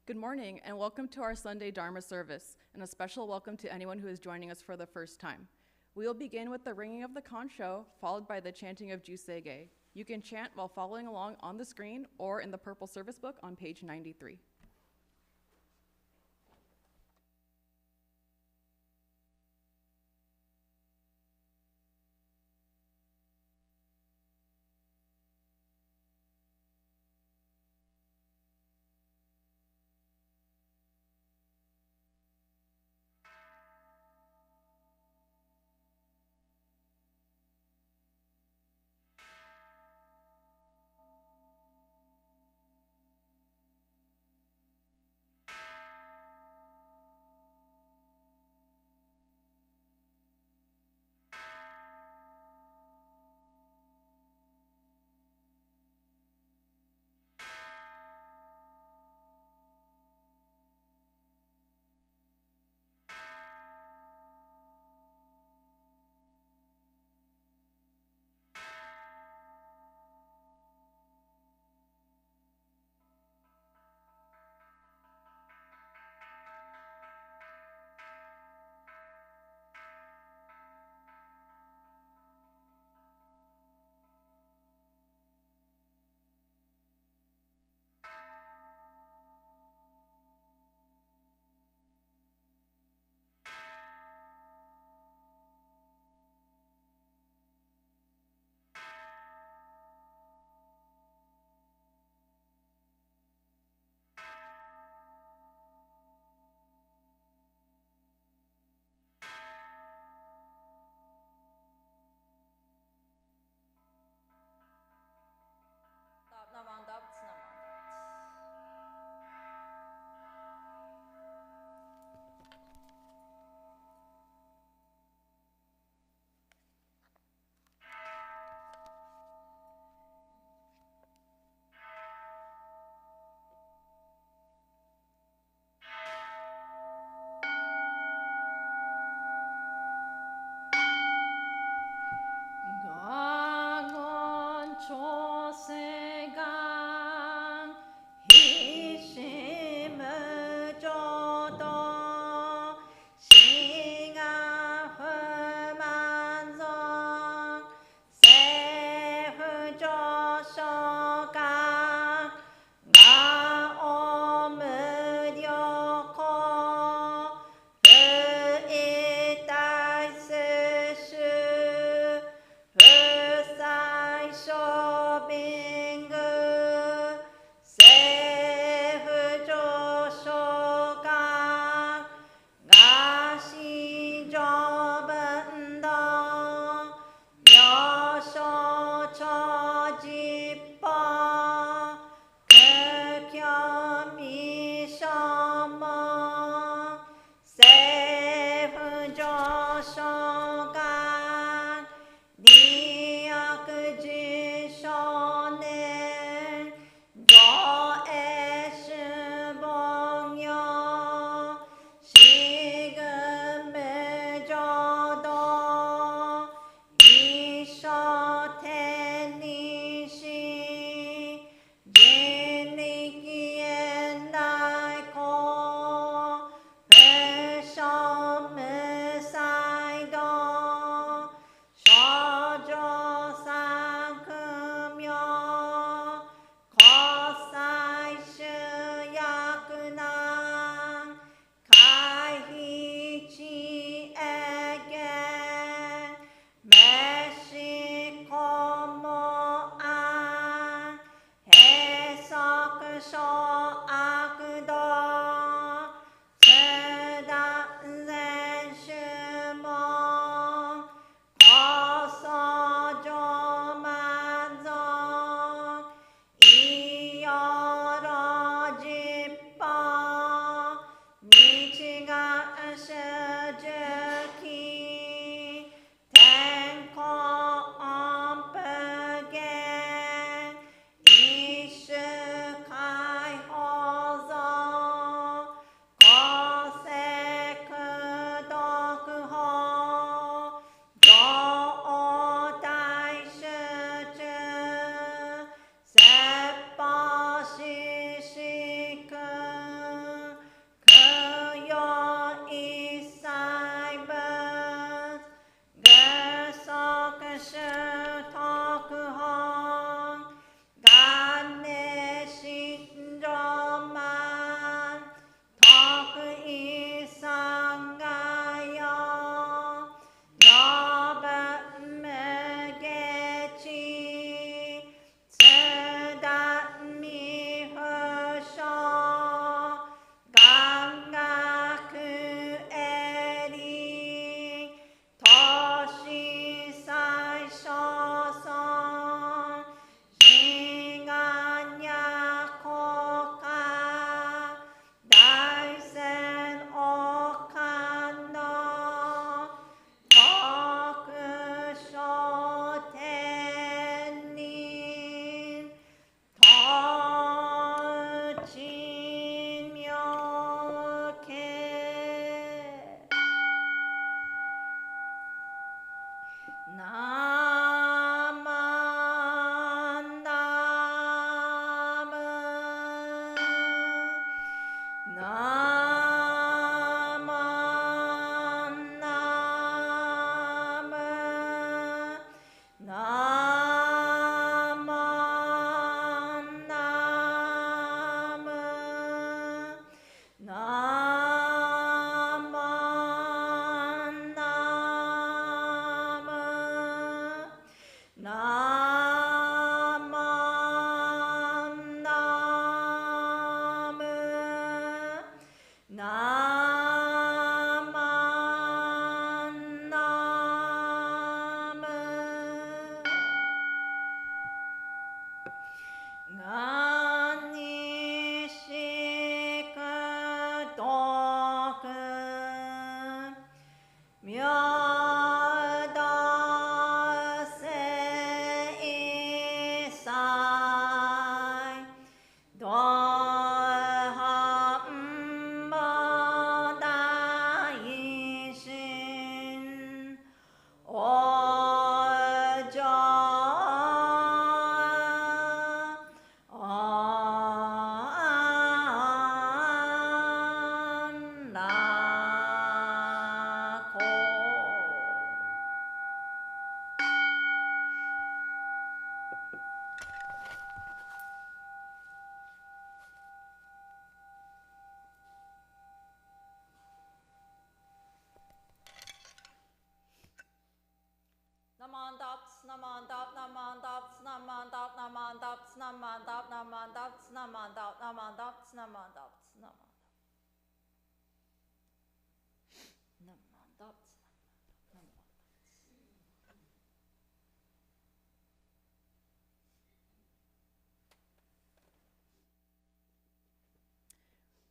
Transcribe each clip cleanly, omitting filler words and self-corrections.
Good morning and welcome to our Sunday Dharma service, and a special welcome to anyone who is joining us for the first time. We will begin with the ringing of the concho, followed by the chanting of Jusege. You can chant while following along on the screen or in the purple service book on page 93.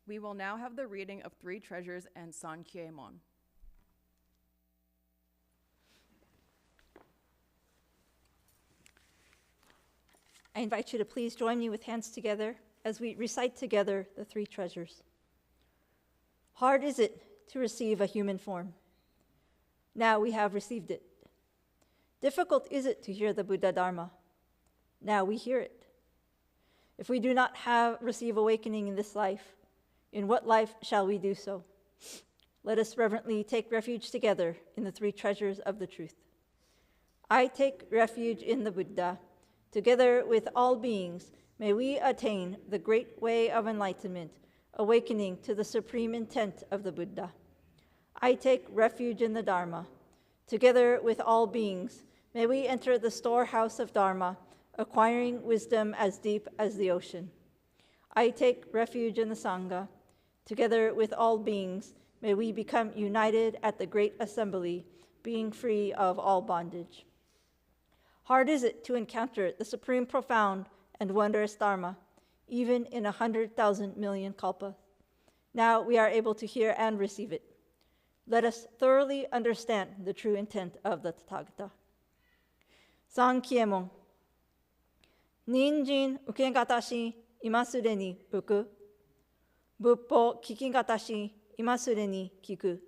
We will now have the reading of Three Treasures and San Kiemon. I invite you to please join me with hands together as we recite together the three treasures. Hard is it to receive a human form. Now we have received it. Difficult is it to hear the Buddha Dharma. Now we hear it. If we do not receive awakening in this life, in what life shall we do so? Let us reverently take refuge together in the three treasures of the truth. I take refuge in the Buddha. Together with all beings, may we attain the great way of enlightenment, awakening to the supreme intent of the Buddha. I take refuge in the Dharma. Together with all beings, may we enter the storehouse of Dharma, acquiring wisdom as deep as the ocean. I take refuge in the Sangha. Together with all beings, may we become united at the great assembly, being free of all bondage. Hard is it to encounter the supreme, profound, and wondrous Dharma, even in 100,000 million kalpas. Now we are able to hear and receive it. Let us thoroughly understand the true intent of the Tathagata. San Kiemon. Ninjin ukegatashi imasure ni uku. Buppo kikigatashi imasure ni kiku.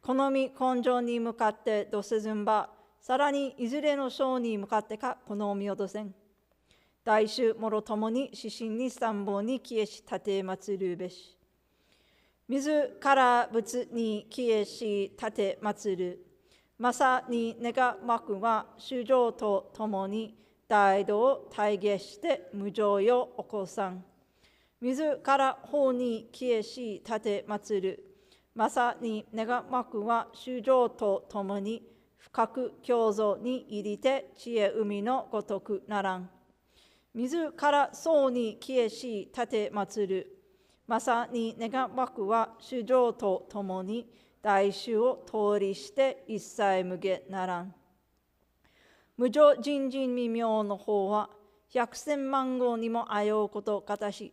Konomi konjo ni mukatte dosezunba, さらにいずれの章に向かってかこの身をどせん。大衆もろともに指針に参謀に消えし立て祀るべし。自ら仏に消えし立て祀る。まさに願わくは衆生とともに大道を体現して無常よ起こさん。自ら法に消えし立て祀る。まさに願わくは衆生とともに深く教祖に入りて知恵海のごとくならん。自ら僧に消えし立て祀る。まさに願わくは衆生とともに大衆を通りして一切無下ならん。無常人人未明の法は百千万号にもあようことかたし、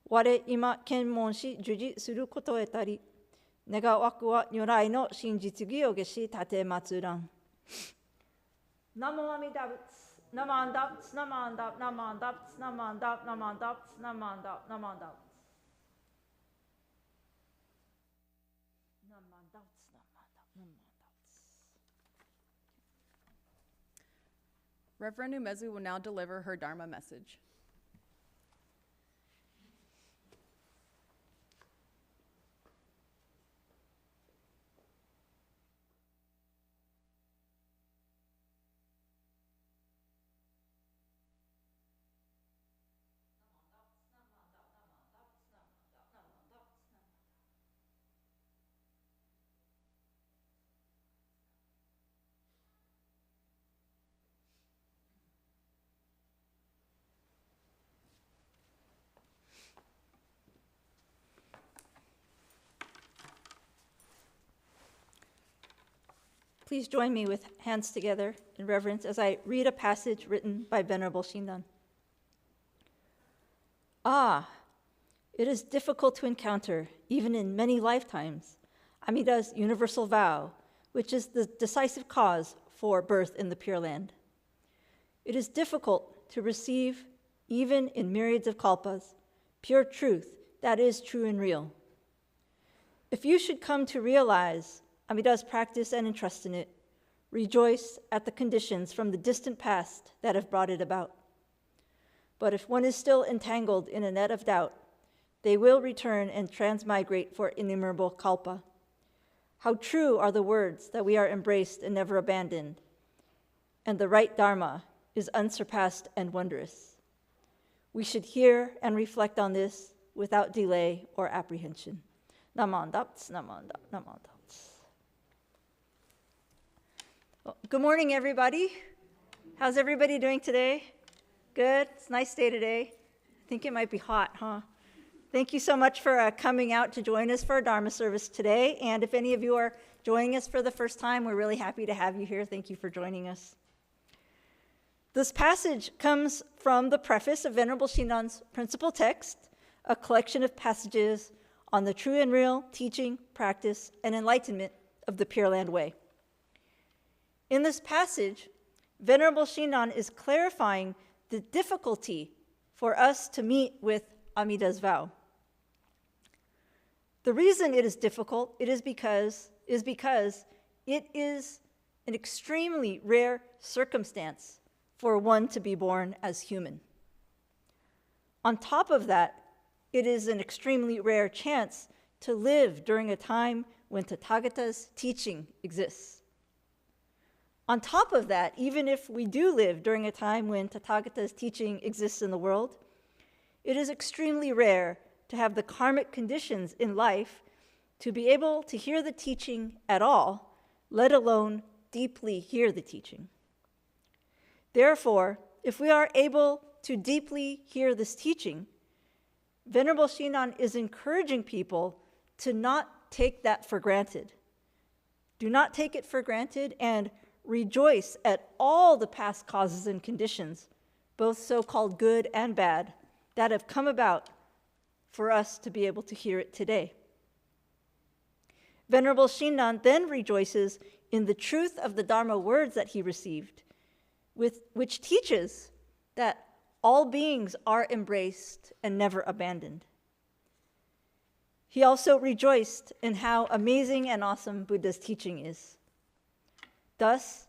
我今検問し従事することへたり、願わくは如来の真実義を下し立て祀らん。ナモアミダ仏、ナマンダ仏、ナマンダ、ナマンダ仏、ナマンダ、ナマンダ仏、ナマンダ、ナマンダ仏。ナマンダ仏、ナマンダ仏、ナマンダ仏。Reverend Umezu will now deliver her Dharma message. Please join me with hands together in reverence as I read a passage written by Venerable Shinran. Ah, it is difficult to encounter, even in many lifetimes, Amida's universal vow, which is the decisive cause for birth in the Pure Land. It is difficult to receive, even in myriads of kalpas, pure truth that is true and real. If you should come to realize Amida's practice and entrust in it, rejoice at the conditions from the distant past that have brought it about. But if one is still entangled in a net of doubt, they will return and transmigrate for innumerable kalpa. How true are the words that we are embraced and never abandoned, and the right Dharma is unsurpassed and wondrous. We should hear and reflect on this without delay or apprehension. Namandats, namandap, namandap. Well, good morning, everybody. How's everybody doing today? Good? It's a nice day today. I think it might be hot, huh? Thank you so much for coming out to join us for our Dharma service today. And if any of you are joining us for the first time, we're really happy to have you here. Thank you for joining us. This passage comes from the preface of Venerable Shinnan's principal text, a collection of passages on the true and real teaching, practice, and enlightenment of the Pure Land Way. In this passage, Venerable Shinran is clarifying the difficulty for us to meet with Amida's vow. The reason it is difficult is because it is an extremely rare circumstance for one to be born as human. On top of that, it is an extremely rare chance to live during a time when Tathagata's teaching exists. On top of that, even if we do live during a time when Tathagata's teaching exists in the world, it is extremely rare to have the karmic conditions in life to be able to hear the teaching at all, let alone deeply hear the teaching. Therefore, if we are able to deeply hear this teaching, Venerable Shinran is encouraging people to not take that for granted. Do not take it for granted and rejoice at all the past causes and conditions, both so-called good and bad, that have come about for us to be able to hear it today. Venerable Shinran then rejoices in the truth of the Dharma words that he received, which teaches that all beings are embraced and never abandoned. He also rejoiced in how amazing and awesome Buddha's teaching is. Thus,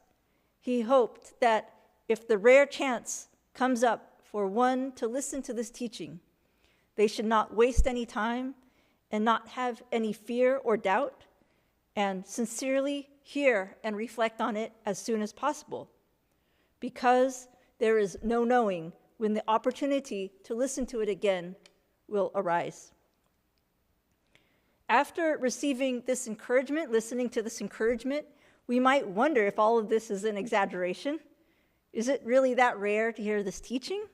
he hoped that if the rare chance comes up for one to listen to this teaching, they should not waste any time and not have any fear or doubt, and sincerely hear and reflect on it as soon as possible, because there is no knowing when the opportunity to listen to it again will arise. After receiving this encouragement, listening to this encouragement, we might wonder if all of this is an exaggeration. Is it really that rare to hear this teaching?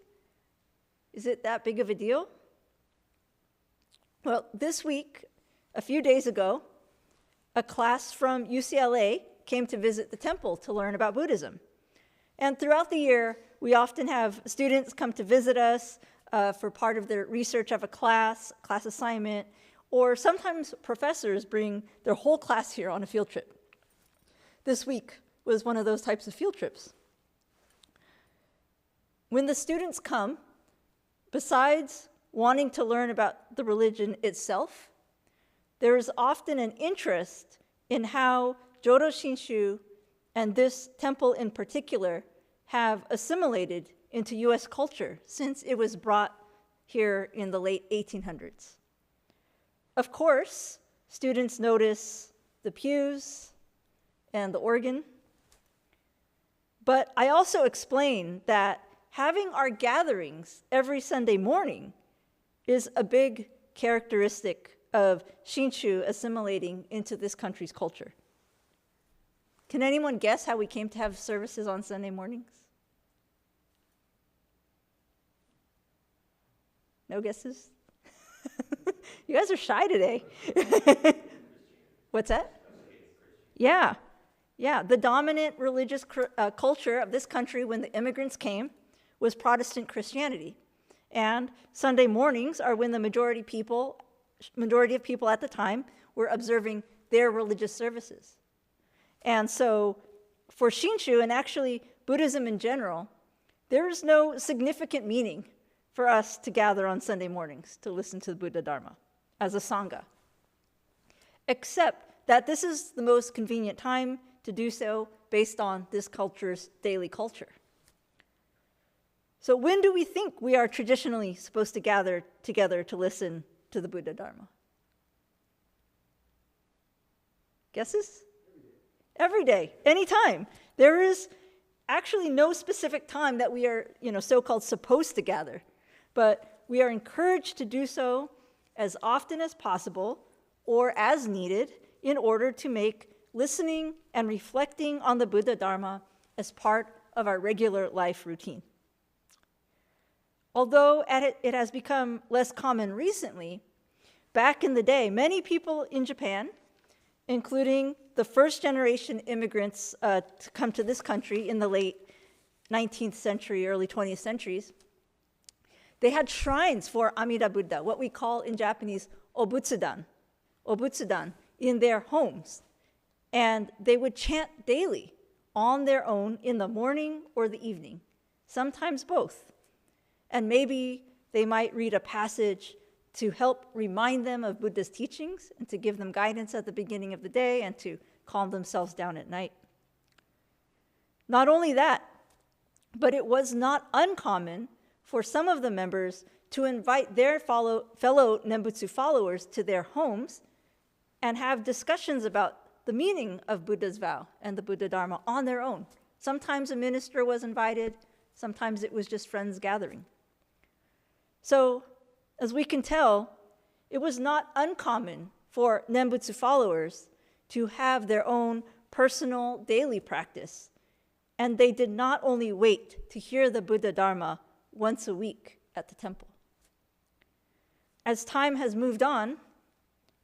Is it that big of a deal? Well, this week, a few days ago, a class from UCLA came to visit the temple to learn about Buddhism. And throughout the year, we often have students come to visit us for part of their research of a class assignment, or sometimes professors bring their whole class here on a field trip. This week was one of those types of field trips. When the students come, besides wanting to learn about the religion itself, there is often an interest in how Jodo Shinshu and this temple in particular have assimilated into US culture since it was brought here in the late 1800s. Of course, students notice the pews and the organ, but I also explain that having our gatherings every Sunday morning is a big characteristic of Shinshu assimilating into this country's culture. Can anyone guess how we came to have services on Sunday mornings? No guesses? You guys are shy today. What's that? Yeah. The dominant religious culture of this country when the immigrants came was Protestant Christianity. And Sunday mornings are when the majority of people at the time were observing their religious services. And so for Shinshu, and actually Buddhism in general, there is no significant meaning for us to gather on Sunday mornings to listen to the Buddha Dharma as a Sangha, except that this is the most convenient time to do so based on this culture's daily culture. So when do we think we are traditionally supposed to gather together to listen to the Buddha Dharma? Guesses? Every day, anytime. There is actually no specific time that we are, so-called supposed to gather, but we are encouraged to do so as often as possible or as needed in order to make listening and reflecting on the Buddha Dharma as part of our regular life routine. Although it has become less common recently, back in the day, many people in Japan, including the first generation immigrants to come to this country in the late 19th century, early 20th centuries, they had shrines for Amida Buddha, what we call in Japanese obutsudan, in their homes. And they would chant daily on their own in the morning or the evening, sometimes both. And maybe they might read a passage to help remind them of Buddha's teachings and to give them guidance at the beginning of the day and to calm themselves down at night. Not only that, but it was not uncommon for some of the members to invite their fellow Nembutsu followers to their homes and have discussions about the meaning of Buddha's vow and the Buddha Dharma on their own. Sometimes a minister was invited, sometimes it was just friends gathering. So, as we can tell, it was not uncommon for Nembutsu followers to have their own personal daily practice, and they did not only wait to hear the Buddha Dharma once a week at the temple. As time has moved on,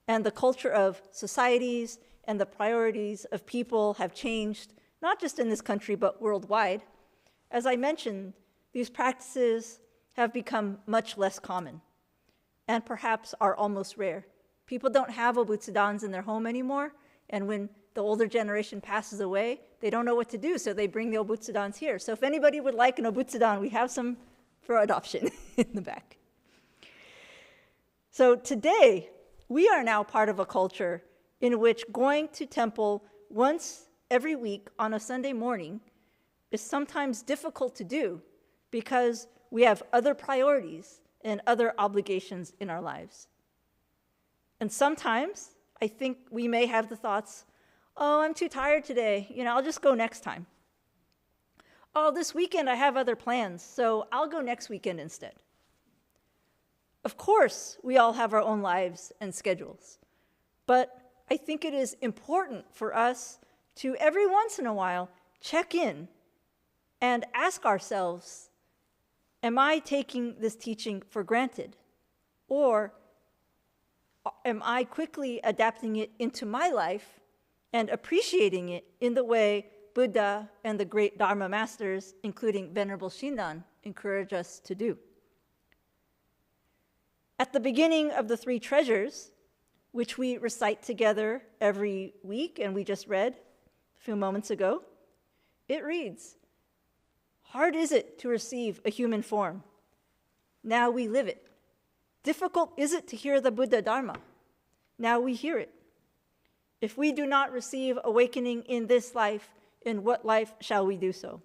and the culture of societies and the priorities of people have changed, not just in this country, but worldwide, as I mentioned, these practices have become much less common and perhaps are almost rare. People don't have obutsudans in their home anymore, and when the older generation passes away, they don't know what to do, so they bring the obutsudans here. So if anybody would like an obutsudan, we have some for adoption in the back. So today, we are now part of a culture in which going to temple once every week on a Sunday morning is sometimes difficult to do because we have other priorities and other obligations in our lives. And sometimes I think we may have the thoughts, oh, I'm too tired today, I'll just go next time. Oh, this weekend I have other plans, so I'll go next weekend instead. Of course, we all have our own lives and schedules, but I think it is important for us to every once in a while check in and ask ourselves, am I taking this teaching for granted? Or am I quickly adapting it into my life and appreciating it in the way Buddha and the great Dharma masters, including Venerable Shinran, encourage us to do? At the beginning of the three treasures, which we recite together every week, and we just read a few moments ago, it reads, "Hard is it to receive a human form. Now we live it. Difficult is it to hear the Buddha Dharma. Now we hear it. If we do not receive awakening in this life, in what life shall we do so?"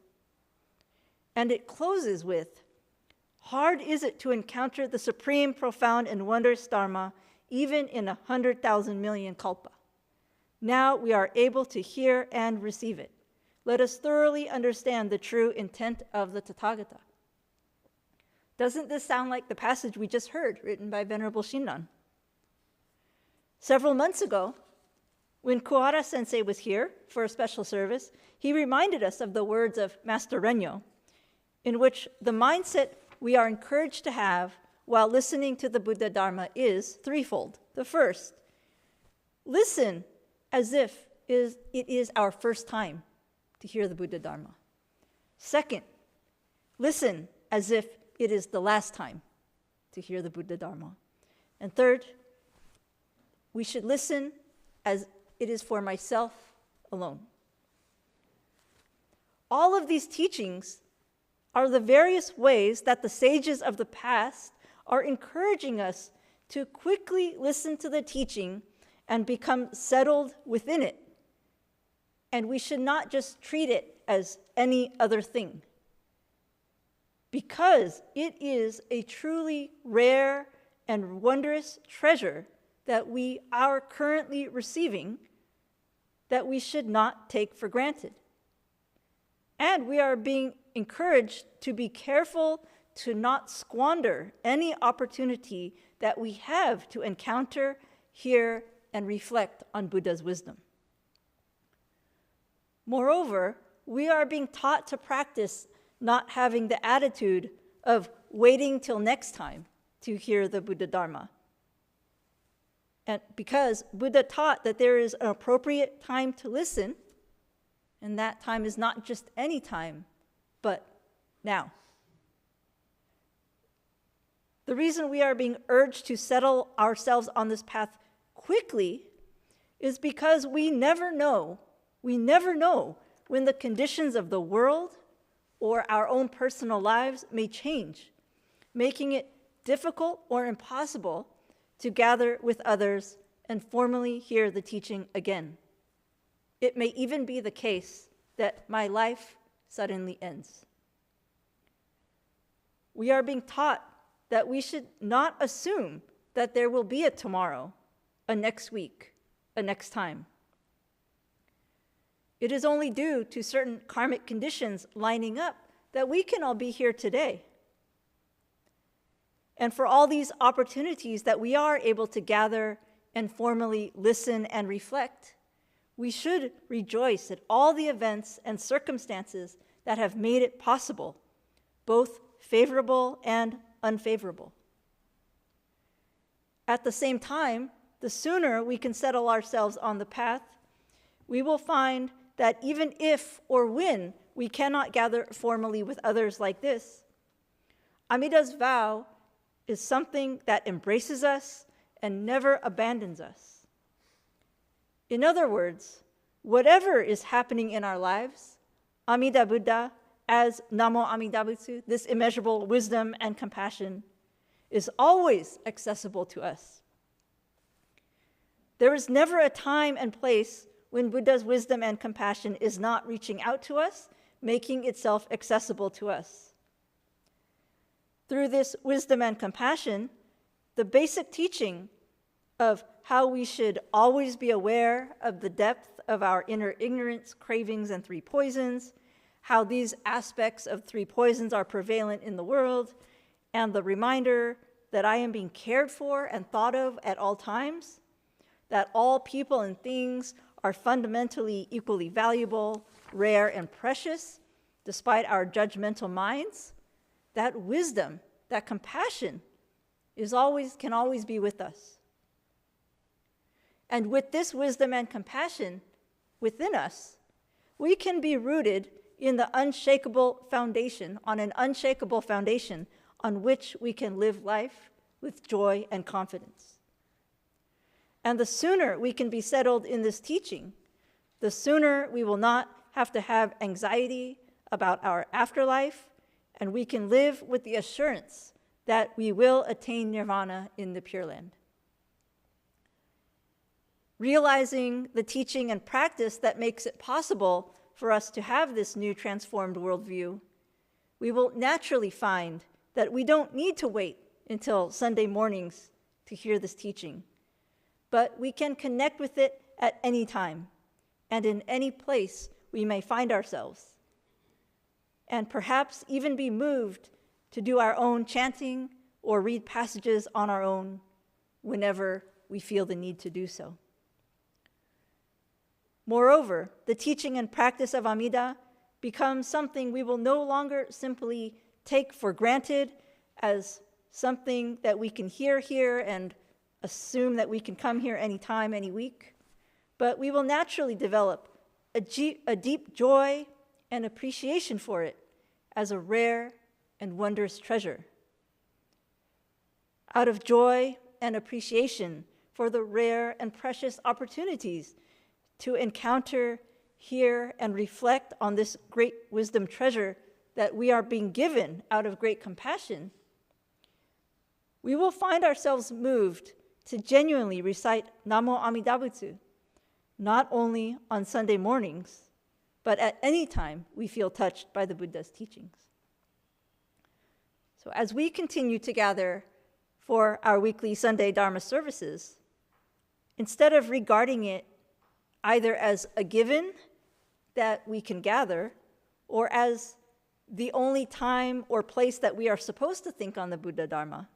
And it closes with, "Hard is it to encounter the supreme, profound, and wondrous Dharma, even in 100,000 million kalpa. Now we are able to hear and receive it. Let us thoroughly understand the true intent of the Tathagata." Doesn't this sound like the passage we just heard, written by Venerable Shinran? Several months ago, when Kuwara Sensei was here for a special service, he reminded us of the words of Master Renyo, in which the mindset we are encouraged to have while listening to the Buddha Dharma is threefold. The first, listen as if it is our first time to hear the Buddha Dharma. Second, listen as if it is the last time to hear the Buddha Dharma. And third, we should listen as it is for myself alone. All of these teachings are the various ways that the sages of the past are encouraging us to quickly listen to the teaching and become settled within it. And we should not just treat it as any other thing, because it is a truly rare and wondrous treasure that we are currently receiving that we should not take for granted. And we are being encouraged to be careful to not squander any opportunity that we have to encounter, hear, and reflect on Buddha's wisdom. Moreover, we are being taught to practice not having the attitude of waiting till next time to hear the Buddha Dharma. And because Buddha taught that there is an appropriate time to listen, and that time is not just any time, but now. The reason we are being urged to settle ourselves on this path quickly is because we never know when the conditions of the world or our own personal lives may change, making it difficult or impossible to gather with others and formally hear the teaching again. It may even be the case that my life suddenly ends. We are being taught that we should not assume that there will be a tomorrow, a next week, a next time. It is only due to certain karmic conditions lining up that we can all be here today. And for all these opportunities that we are able to gather and formally listen and reflect, we should rejoice at all the events and circumstances that have made it possible, both favorable and unfavorable. At the same time, the sooner we can settle ourselves on the path, we will find that even if or when we cannot gather formally with others like this, Amida's vow is something that embraces us and never abandons us. In other words, whatever is happening in our lives, Amida Buddha, as Namo Amida Butsu, this immeasurable wisdom and compassion, is always accessible to us. There is never a time and place when Buddha's wisdom and compassion is not reaching out to us, making itself accessible to us. Through this wisdom and compassion, the basic teaching of how we should always be aware of the depth of our inner ignorance, cravings, and three poisons, how these aspects of three poisons are prevalent in the world, and the reminder that I am being cared for and thought of at all times, that all people and things are fundamentally equally valuable, rare, and precious, despite our judgmental minds, that wisdom, that compassion can always be with us. And with this wisdom and compassion within us, we can be rooted in the unshakable foundation, on an unshakable foundation on which we can live life with joy and confidence. And the sooner we can be settled in this teaching, the sooner we will not have to have anxiety about our afterlife, and we can live with the assurance that we will attain nirvana in the Pure Land. Realizing the teaching and practice that makes it possible for us to have this new transformed worldview, we will naturally find that we don't need to wait until Sunday mornings to hear this teaching, but we can connect with it at any time and in any place we may find ourselves, and perhaps even be moved to do our own chanting or read passages on our own whenever we feel the need to do so. Moreover, the teaching and practice of Amida becomes something we will no longer simply take for granted as something that we can hear here and assume that we can come here anytime, any week, but we will naturally develop a deep joy and appreciation for it as a rare and wondrous treasure. Out of joy and appreciation for the rare and precious opportunities to encounter, hear, and reflect on this great wisdom treasure that we are being given out of great compassion, we will find ourselves moved to genuinely recite Namo Amida Butsu, not only on Sunday mornings, but at any time we feel touched by the Buddha's teachings. So as we continue to gather for our weekly Sunday Dharma services, instead of regarding it either as a given that we can gather or as the only time or place that we are supposed to think on the Buddha Dharma,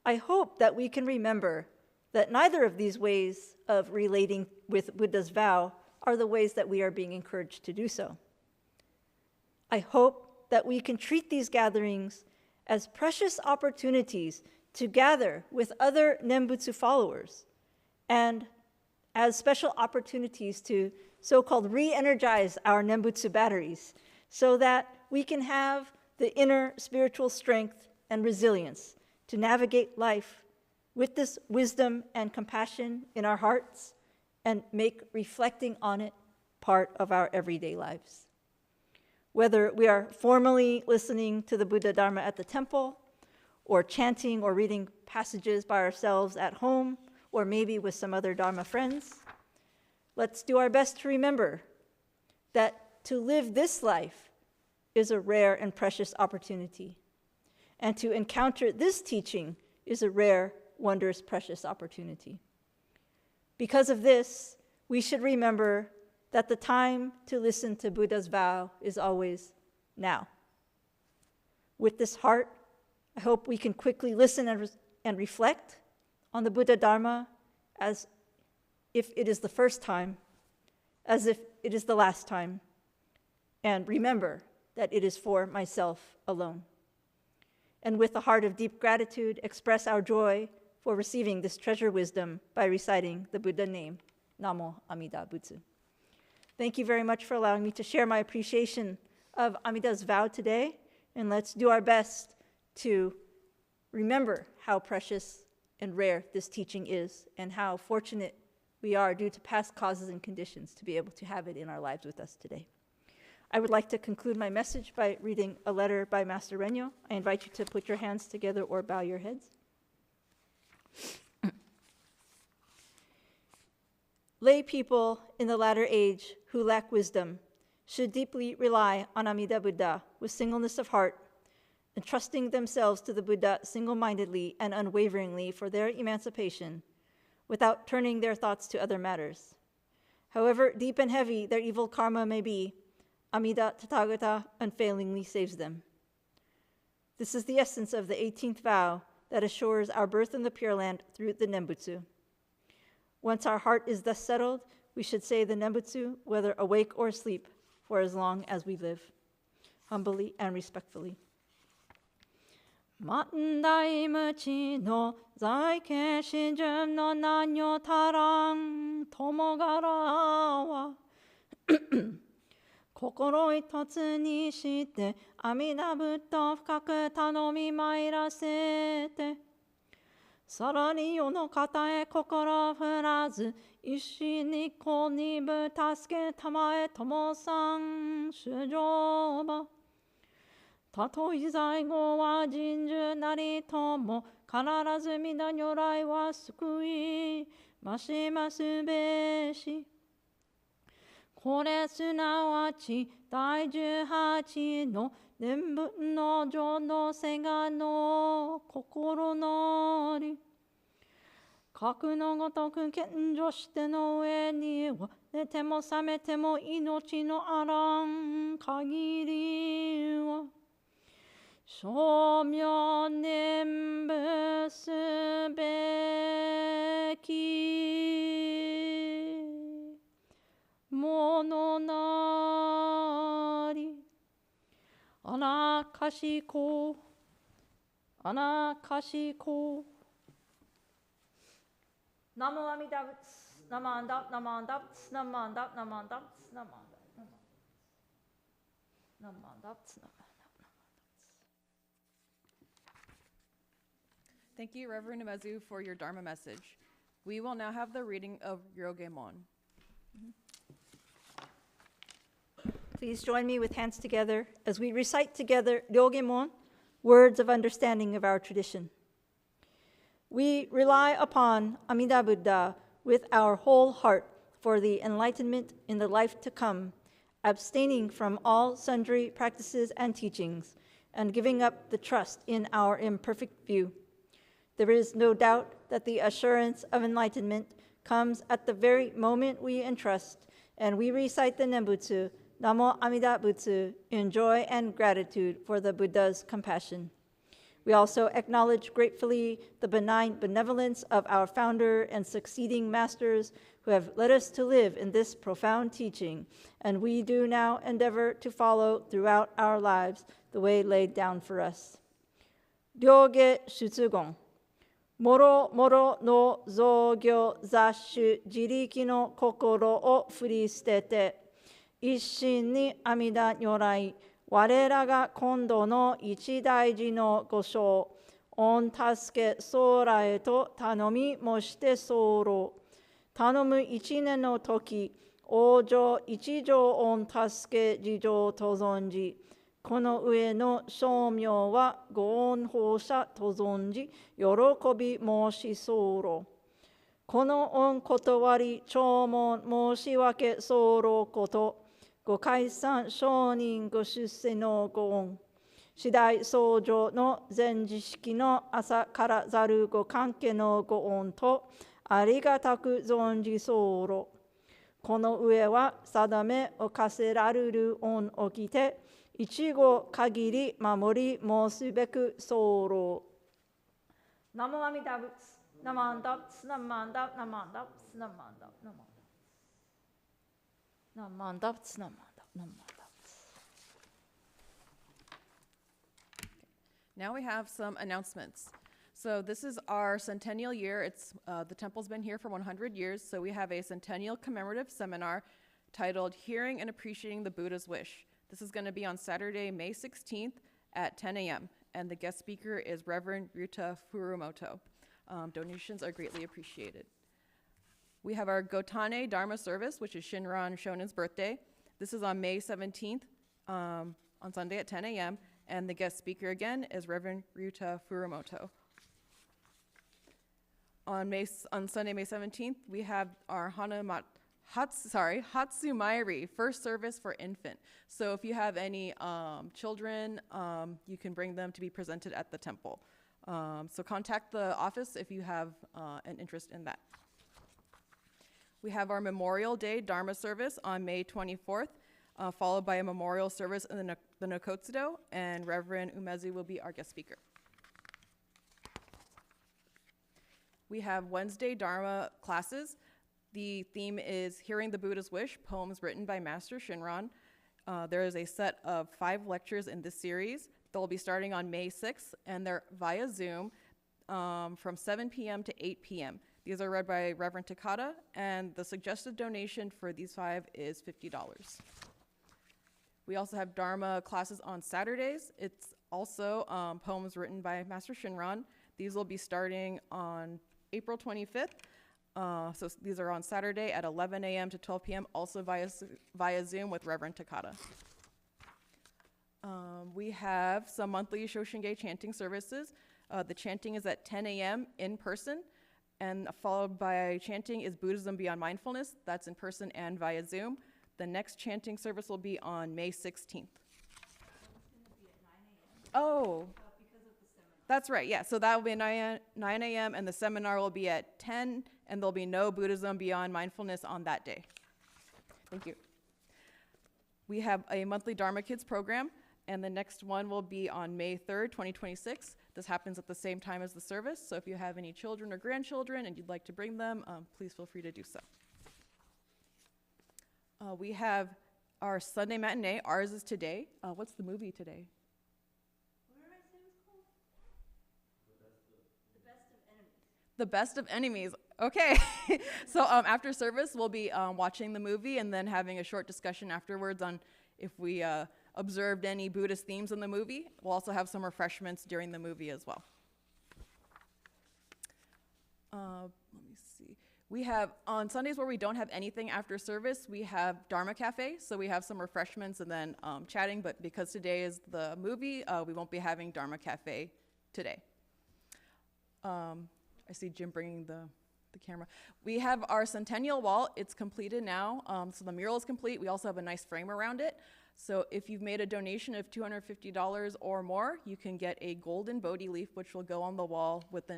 I hope that we can remember that neither of these ways of relating with Buddha's vow are the ways that we are being encouraged to do so. I hope that we can treat these gatherings as precious opportunities to gather with other Nembutsu followers and as special opportunities to so-called re-energize our Nembutsu batteries so that we can have the inner spiritual strength and resilience to navigate life with this wisdom and compassion in our hearts and make reflecting on it part of our everyday lives. Whether we are formally listening to the Buddha Dharma at the temple, or chanting or reading passages by ourselves at home, or maybe with some other Dharma friends, let's do our best to remember that to live this life is a rare and precious opportunity, and to encounter this teaching is a rare, wondrous, precious opportunity. Because of this, we should remember that the time to listen to Buddha's vow is always now. With this heart, I hope we can quickly listen and reflect on the Buddha Dharma as if it is the first time, as if it is the last time, and remember that it is for myself alone. And with a heart of deep gratitude, express our joy for receiving this treasure wisdom by reciting the Buddha name, Namo Amida Butsu. Thank you very much for allowing me to share my appreciation of Amida's vow today, and let's do our best to remember how precious and rare this teaching is and how fortunate we are due to past causes and conditions to be able to have it in our lives with us today. I would like to conclude my message by reading a letter by Master Renyo. I invite you to put your hands together or bow your heads. Lay people in the latter age who lack wisdom should deeply rely on Amida Buddha with singleness of heart, entrusting themselves to the Buddha single-mindedly and unwaveringly for their emancipation, without turning their thoughts to other matters. However deep and heavy their evil karma may be, Amida Tathagata unfailingly saves them. This is the essence of the 18th vow that assures our birth in the Pure Land through the Nembutsu. Once our heart is thus settled, we should say the Nembutsu, whether awake or asleep, for as long as we live. Humbly and respectfully. Mandai muchi no zaike shinjun no nanyo tarang tomogara wa kokoro itotsu ni shite Amida Buddha fukaku tanomi mairasete sarani yo no kata e kokoro furazu ishi ni ko ni bu tasuke tamae tomo-san shujoba tatoi zaigo wa jinju nari tomo kararazu mida nyorai wa sukui mashimasu beshi kore sunawachi dai 18の念仏の浄土世がの心なり核のごとく献上しての上には寝ても覚めても命のあらん限りは称名念仏すべきものなりあなかしこあなかしこナモアミダ仏ナマンダナマンダ仏ナマンダナマンダ仏ナマンダナマンダ仏ナマンダ Thank you, Reverend Umezu, for your Dharma message. We will now have the reading of Ryogemon. Please join me with hands together as we recite together Ryogemon, words of understanding of our tradition. We rely upon Amida Buddha with our whole heart for the enlightenment in the life to come, abstaining from all sundry practices and teachings, and giving up the trust in our imperfect view. There is no doubt that the assurance of enlightenment comes at the very moment we entrust, and we recite the Nembutsu, Namo Amida Butsu, in joy and gratitude for the Buddha's compassion. We also acknowledge gratefully the benign benevolence of our founder and succeeding masters who have led us to live in this profound teaching, and we do now endeavor to follow throughout our lives the way laid down for us. 両下出言。もろもろの造業雑種自力の心を振り捨てて、一心に阿弥陀如来、我らが今度の一大事のご賞、御助け将来と頼みもして候。頼む一年の時、往生一条御助け事情と存じ、この上の称名はご恩報者と存じ、喜び申し候。この恩断り、弔問申し訳候こと、ご解散承認ご出世のご恩。次第僧正の前時式の朝からざるご関係のご恩と、ありがたく存じ候。この上は定めを課せられる恩をきて、一語限り守り申すべく候。ナモアミダ仏、ナマンダ仏、ナマンダ、ナマンダ仏、ナマンダ、ナマンダ。ナマンダ仏、ナマンダ、ナマンダ仏。Now we have some announcements. So this is our centennial year. The temple's been here for 100 years, so we have a centennial commemorative seminar titled Hearing and Appreciating the Buddha's Wish. This is going to be on Saturday, May 16th at 10 a.m., and the guest speaker is Reverend Ryuta Furumoto. Donations are greatly appreciated. We have our Gotane Dharma service, which is Shinran Shonen's birthday. This is on May 17th, on Sunday at 10 a.m., and the guest speaker again is Reverend Ryuta Furumoto. On Sunday, May 17th, we have our Hatsumairi, first service for infant. So if you have any children, you can bring them to be presented at the temple. So contact the office if you have an interest in that. We have our Memorial Day Dharma service on May 24th, followed by a memorial service in the Nakotsudo, and Reverend Umezi will be our guest speaker. We have Wednesday Dharma classes. The theme is Hearing the Buddha's Wish, poems written by Master Shinran. There is a set of 5 lectures in this series. They'll be starting on May 6th, and they're via Zoom from 7 p.m. to 8 p.m. These are read by Reverend Takata, and the suggested donation for these 5 is $50. We also have Dharma classes on Saturdays. It's also poems written by Master Shinran. These will be starting on April 25th. So these are on Saturday at 11 a.m. to 12 p.m., also via Zoom with Reverend Takata. We have some monthly Shoshinge chanting services. The chanting is at 10 a.m. in person, and followed by chanting is Buddhism Beyond Mindfulness. That's in person and via Zoom. The next chanting service will be on May 16th. Oh. That's right, yeah. So that will be at 9 a.m. and the seminar will be at 10, and there'll be no Buddhism Beyond Mindfulness on that day. Thank you. We have a monthly Dharma Kids program, and the next one will be on May 3rd, 2026. This happens at the same time as the service, so if you have any children or grandchildren and you'd like to bring them, please feel free to do so. We have our Sunday matinee. Ours is today. What's the movie today? The Best of Enemies. Okay. So after service, we'll be watching the movie and then having a short discussion afterwards on if we observed any Buddhist themes in the movie. We'll also have some refreshments during the movie as well. Let me see. We have, on Sundays where we don't have anything after service, we have Dharma Cafe. So we have some refreshments and then chatting, but because today is the movie, we won't be having Dharma Cafe today. I see Jim bringing the camera. We have our centennial wall. It's completed now. So the mural is complete. We also have a nice frame around it. So if you've made a donation of $250 or more, you can get a golden Bodhi leaf, which will go on the wall with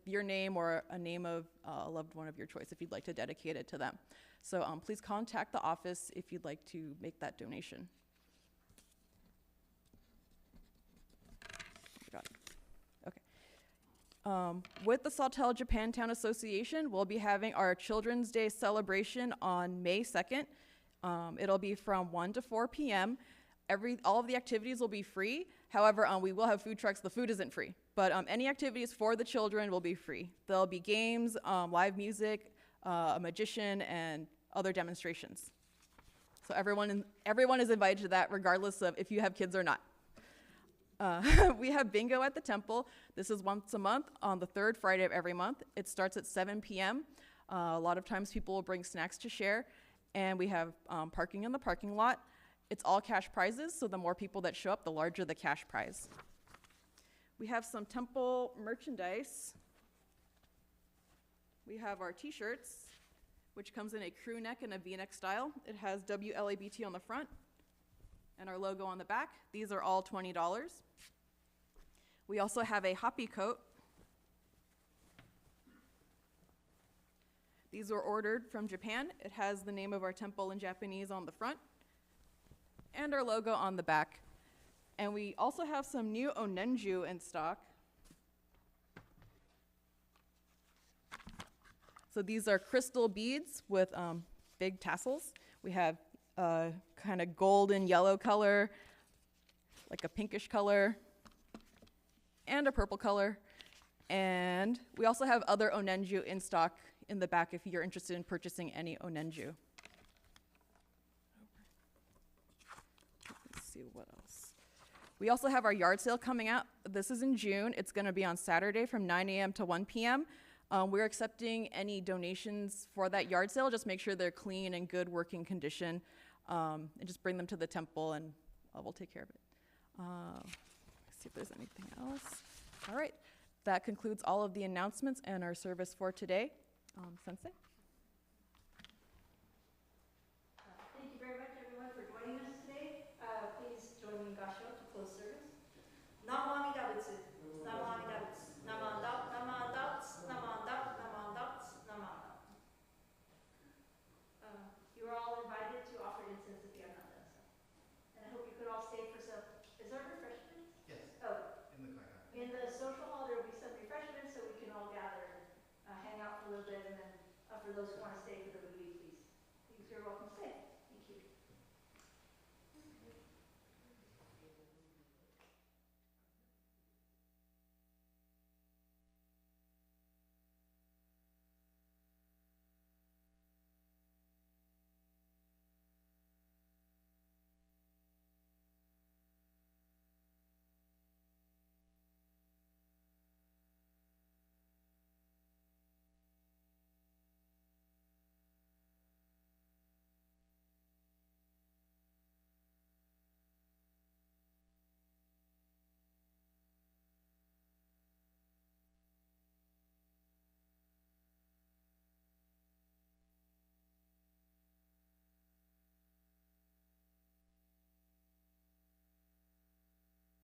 your name or a name of a loved one of your choice if you'd like to dedicate it to them. So please contact the office if you'd like to make that donation. Got it. With the Sawtelle Japantown Association, we'll be having our Children's Day celebration on May 2nd. It'll be from 1 to 4 p.m. All of the activities will be free. However, we will have food trucks. The food isn't free, but any activities for the children will be free. There'll be games, live music, a magician, and other demonstrations. So everyone is invited to that, regardless of if you have kids or not. We have bingo at the temple. This is once a month on the third Friday of every month. It starts at 7 p.m. A lot of times people will bring snacks to share, and we have parking in the parking lot. It's all cash prizes, so the more people that show up, the larger the cash prize. We have some temple merchandise. We have our t-shirts, which comes in a crew neck and a v-neck style. It has WLABT on the front and our logo on the back. These are all $20. We also have a hoppy coat. These were ordered from Japan. It has the name of our temple in Japanese on the front and our logo on the back. And we also have some new onenju in stock. So these are crystal beads with big tassels. We have kind of golden yellow color, like a pinkish color, and a purple color. And we also have other onenju in stock in the back if you're interested in purchasing any onenju. Let's see what else. We also have our yard sale coming out. This is in June. It's going to be on Saturday from 9 a.m. to 1 p.m. We're accepting any donations for that yard sale. Just make sure they're clean and good working condition, and just bring them to the temple, and we'll take care of it. Let's see if there's anything else. All right, that concludes all of the announcements and our service for today. Sensei? Thank you very much, everyone, for joining us today. Please join me in Gasho to close service. Namo Amida Butsu. Namo Amida Butsu. Namo Amida, Namo Amida, Namo Amida, Namo Amida, Namo Amida. You are all invited to offer incense if you have not done so. And I hope you could all stay for some. Is there refreshments? Yes. Oh. In the Kaigan. In the social hall, there will be some refreshments so we can all gather and hang out for a little bit, and then for those who want to stay for the weekend.